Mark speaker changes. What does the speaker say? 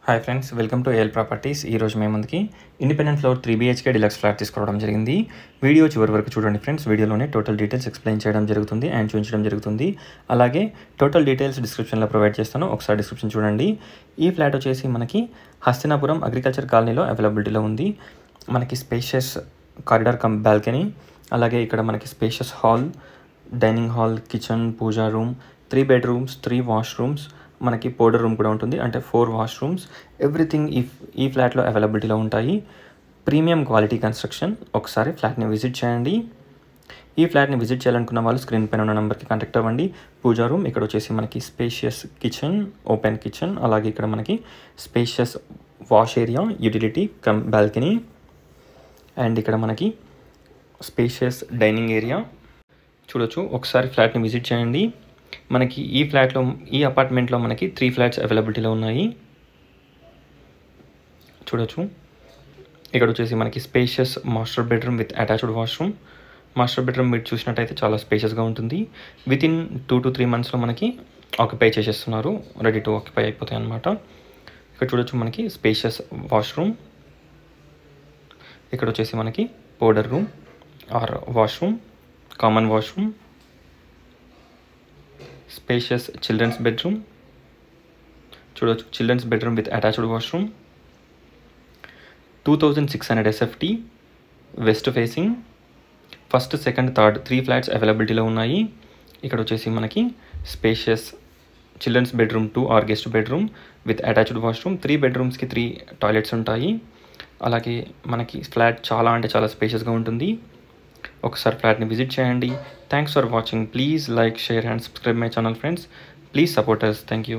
Speaker 1: Hi friends, welcome to AL properties. ఈరోజు మేము ముందుకి independent floor 3 BHK deluxe flat తీసుకోవడం జరిగింది. వీడియో చివరి వరకు చూడండి ఫ్రెండ్స్. వీడియోలోనే టోటల్ డీటెయిల్స్ ఎక్స్ప్లెయిన్ చేయడం జరుగుతుంది అండ్ చూపించడం జరుగుతుంది. అలాగే టోటల్ డీటెయిల్స్ డిస్క్రిప్షన్లో ప్రొవైడ్ చేస్తాను, ఒకసారి డిస్క్రిప్షన్ చూడండి. ఈ ఫ్లాట్ వచ్చేసి మనకి హస్తినాపురం అగ్రికల్చర్ కాలనీలో అవైలబిలిటీలో ఉంది. మనకి స్పేషియస్ కారిడార్ కమ్ బాల్కనీ, అలాగే ఇక్కడ మనకి spacious hall, dining hall, kitchen, puja room, 3 bedrooms, 3 washrooms, మనకి పౌడర్ రూమ్ కూడా ఉంటుంది, అంటే 4 washrooms. ఎవ్రీథింగ్ ఈ ఫ్లాట్లో అవైలబిలిటీలో ఉంటాయి. Premium quality construction. ఒకసారి ఫ్లాట్ని విజిట్ చేయండి. ఈ ఫ్లాట్ని విజిట్ చేయాలనుకున్న వాళ్ళు స్క్రీన్ పైన ఉన్న నెంబర్కి కాంటాక్ట్ అవ్వండి. పూజా రూమ్ ఇక్కడ వచ్చేసి మనకి స్పేషియస్ కిచెన్, ఓపెన్ కిచెన్, అలాగే ఇక్కడ మనకి spacious wash area, utility come balcony, and ఇక్కడ మనకి స్పేషియస్ డైనింగ్ ఏరియా చూడొచ్చు. ఒకసారి ఫ్లాట్ని విజిట్ చేయండి. మనకి ఈ అపార్ట్మెంట్లో మనకి 3 ఫ్లాట్స్ అవైలబిలిటీలో ఉన్నాయి చూడొచ్చు. ఇక్కడ వచ్చేసి మనకి spacious master bedroom with attached washroom. Master bedroom మీరు చూసినట్టయితే చాలా స్పేషియస్గా ఉంటుంది. వితిన్ 2 to 3 monthsలో మనకి ఆక్యుపై చేసేస్తున్నారు, రెడీ టు ఆక్యుపై అయిపోతాయి అన్నమాట. ఇక్కడ చూడొచ్చు మనకి స్పేషియస్ వాష్రూమ్. ఇక్కడ వచ్చేసి మనకి powder room or washroom, common washroom, spacious children's bedroom చూడొచ్చు. Children's bedroom with attached washroom, 2600 SFT, west facing. First, second, third 3 flats అవైలబిలిటీలో ఉన్నాయి. ఇక్కడ వచ్చేసి మనకి spacious children's bedroom 2 or guest bedroom with attached washroom. 3 bedrooms 3 toilets ఉంటాయి. అలాగే మనకి flat చాలా అంటే చాలా స్పేషియస్గా ఉంటుంది. ఒకసారి ఫ్లాట్ని విజిట్ చేయండి. Thanks for watching. Please like, share and subscribe my channel friends. Please support us. Thank you.